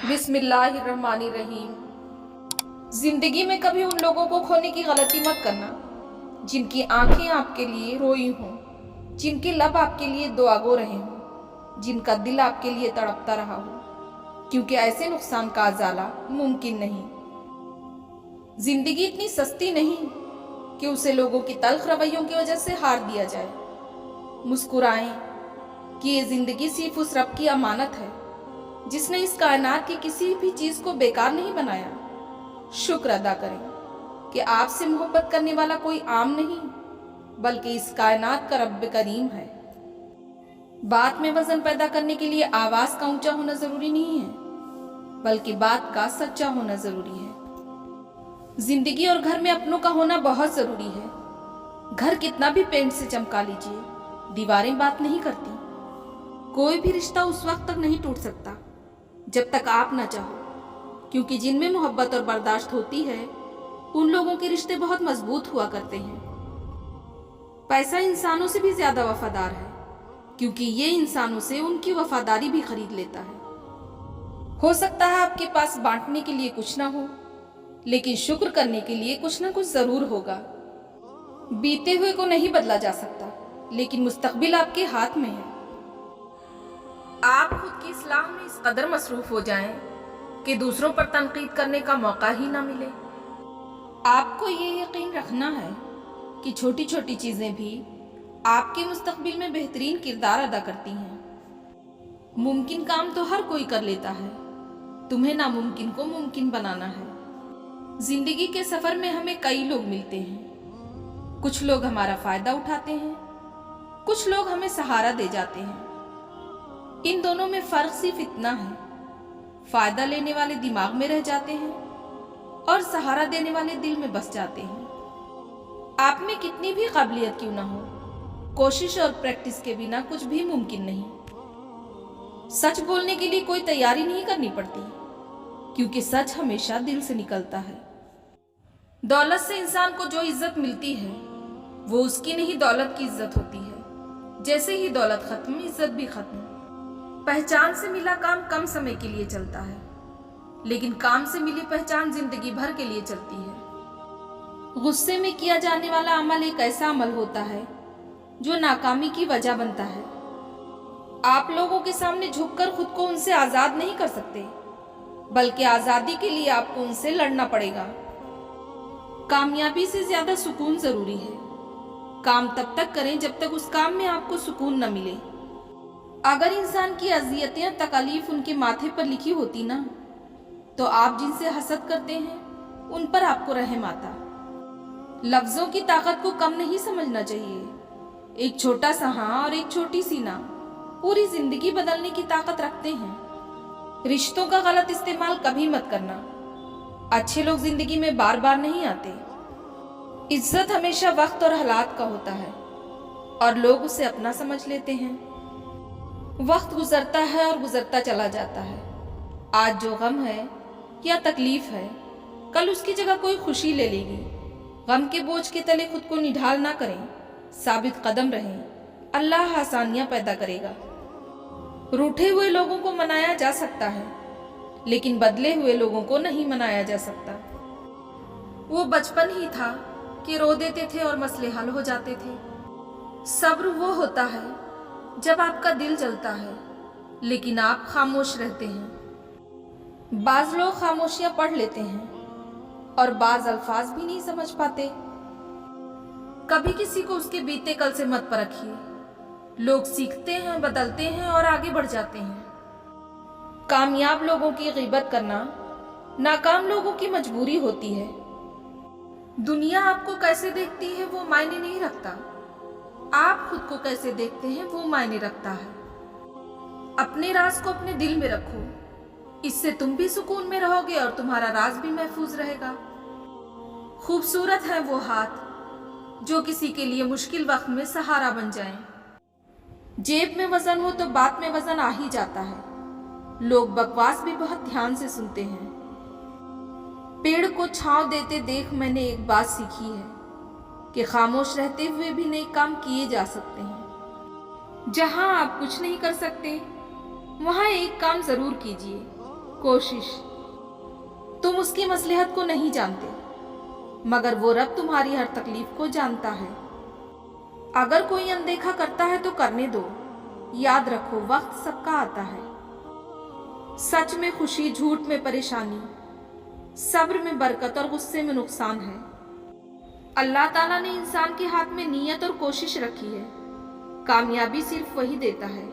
बिस्मिल्लाहिर्रहमानिर्रहीम। जिंदगी में कभी उन लोगों को खोने की गलती मत करना जिनकी आंखें आपके लिए रोई हों, जिनके लब आपके लिए दुआगो रहे हों, जिनका दिल आपके लिए तड़पता रहा हो, क्योंकि ऐसे नुकसान का अजाला मुमकिन नहीं। जिंदगी इतनी सस्ती नहीं कि उसे लोगों की तल्ख रवैयों की वजह से हार दिया जाए। मुस्कुराएं कि ये जिंदगी सिर्फ उस रब की अमानत है जिसने इस कायनात की किसी भी चीज को बेकार नहीं बनाया। शुक्र अदा करें कि आपसे मोहब्बत करने वाला कोई आम नहीं बल्कि इस कायनात का रब करीम है। बात में वजन पैदा करने के लिए आवाज का ऊंचा होना जरूरी नहीं है बल्कि बात का सच्चा होना जरूरी है। जिंदगी और घर में अपनों का होना बहुत जरूरी है। घर कितना भी पेंट से चमका लीजिए, दीवारें बात नहीं करती। कोई भी रिश्ता उस वक्त तक नहीं टूट सकता जब तक आप ना चाहो, क्योंकि जिनमें मोहब्बत और बर्दाश्त होती है उन लोगों के रिश्ते बहुत मजबूत हुआ करते हैं। पैसा इंसानों से भी ज्यादा वफादार है क्योंकि ये इंसानों से उनकी वफादारी भी खरीद लेता है। हो सकता है आपके पास बांटने के लिए कुछ ना हो, लेकिन शुक्र करने के लिए कुछ ना कुछ जरूर होगा। बीते हुए को नहीं बदला जा सकता, लेकिन मुस्तकबिल आपके हाथ में है। आप खुद की इस्लाह में इस कदर मसरूफ हो जाएं कि दूसरों पर तनकीद करने का मौका ही ना मिले। आपको ये यकीन रखना है कि छोटी छोटी चीजें भी आपके मुस्तकबिल में बेहतरीन किरदार अदा करती हैं। मुमकिन काम तो हर कोई कर लेता है, तुम्हें नामुमकिन को मुमकिन बनाना है। जिंदगी के सफर में हमें कई लोग मिलते हैं। कुछ लोग हमारा फायदा उठाते हैं, कुछ लोग हमें सहारा दे जाते हैं। इन दोनों में फर्क सिर्फ इतना है, फायदा लेने वाले दिमाग में रह जाते हैं और सहारा देने वाले दिल में बस जाते हैं। आप में कितनी भी काबिलियत क्यों ना हो, कोशिश और प्रैक्टिस के बिना कुछ भी मुमकिन नहीं। सच बोलने के लिए कोई तैयारी नहीं करनी पड़ती क्योंकि सच हमेशा दिल से निकलता है। दौलत से इंसान को जो इज्जत मिलती है वो उसकी नहीं, दौलत की इज्जत होती है। जैसे ही दौलत खत्म, इज्जत भी खत्म। पहचान से मिला काम कम समय के लिए चलता है, लेकिन काम से मिली पहचान जिंदगी भर के लिए चलती है। गुस्से में किया जाने वाला अमल एक ऐसा अमल होता है जो नाकामी की वजह बनता है। आप लोगों के सामने झुककर खुद को उनसे आजाद नहीं कर सकते, बल्कि आजादी के लिए आपको उनसे लड़ना पड़ेगा। कामयाबी से ज्यादा सुकून जरूरी है। काम तब तक करें जब तक उस काम में आपको सुकून न मिले। अगर इंसान की अजियतें तकलीफ उनके माथे पर लिखी होती ना, तो आप जिनसे हसद करते हैं उन पर आपको रहम आता। लफ्जों की ताकत को कम नहीं समझना चाहिए। एक छोटा सा हाँ और एक छोटी सी ना पूरी जिंदगी बदलने की ताकत रखते हैं। रिश्तों का गलत इस्तेमाल कभी मत करना। अच्छे लोग जिंदगी में बार बार नहीं आते। इज्जत हमेशा वक्त और हालात का होता है और लोग उसे अपना समझ लेते हैं। वक्त गुजरता है और गुजरता चला जाता है। आज जो गम है या तकलीफ है, कल उसकी जगह कोई खुशी ले लेगी। गम के बोझ के तले खुद को निढाल ना करें, साबित कदम रहें। अल्लाह आसानियां पैदा करेगा। रूठे हुए लोगों को मनाया जा सकता है, लेकिन बदले हुए लोगों को नहीं मनाया जा सकता। वो बचपन ही था कि रो देते थे और मसले हल हो जाते थे। सब्र वो होता है जब आपका दिल जलता है लेकिन आप खामोश रहते हैं। बाज लोग खामोशियां पढ़ लेते हैं और बाज अल्फाज भी नहीं समझ पाते। कभी किसी को उसके बीते कल से मत परखिए। लोग सीखते हैं, बदलते हैं और आगे बढ़ जाते हैं। कामयाब लोगों की गीबत करना नाकाम लोगों की मजबूरी होती है। दुनिया आपको कैसे देखती है वो मायने नहीं रखता, आप खुद को कैसे देखते हैं वो मायने रखता है। अपने राज को अपने दिल में रखो, इससे तुम भी सुकून में रहोगे और तुम्हारा राज भी महफूज रहेगा। खूबसूरत है वो हाथ जो किसी के लिए मुश्किल वक्त में सहारा बन जाएं। जेब में वजन हो तो बात में वजन आ ही जाता है। लोग बकवास भी बहुत ध्यान से सुनते हैं। पेड़ को छांव देते देख मैंने एक बात सीखी है कि खामोश रहते हुए भी नेक काम किए जा सकते हैं। जहां आप कुछ नहीं कर सकते वहां एक काम जरूर कीजिए, कोशिश। तुम उसकी मसलहत को नहीं जानते, मगर वो रब तुम्हारी हर तकलीफ को जानता है। अगर कोई अनदेखा करता है तो करने दो, याद रखो वक्त सबका आता है। सच में खुशी, झूठ में परेशानी, सब्र में बरकत और गुस्से में नुकसान है। अल्लाह ताला ने इंसान के हाथ में नीयत और कोशिश रखी है। कामयाबी सिर्फ वही देता है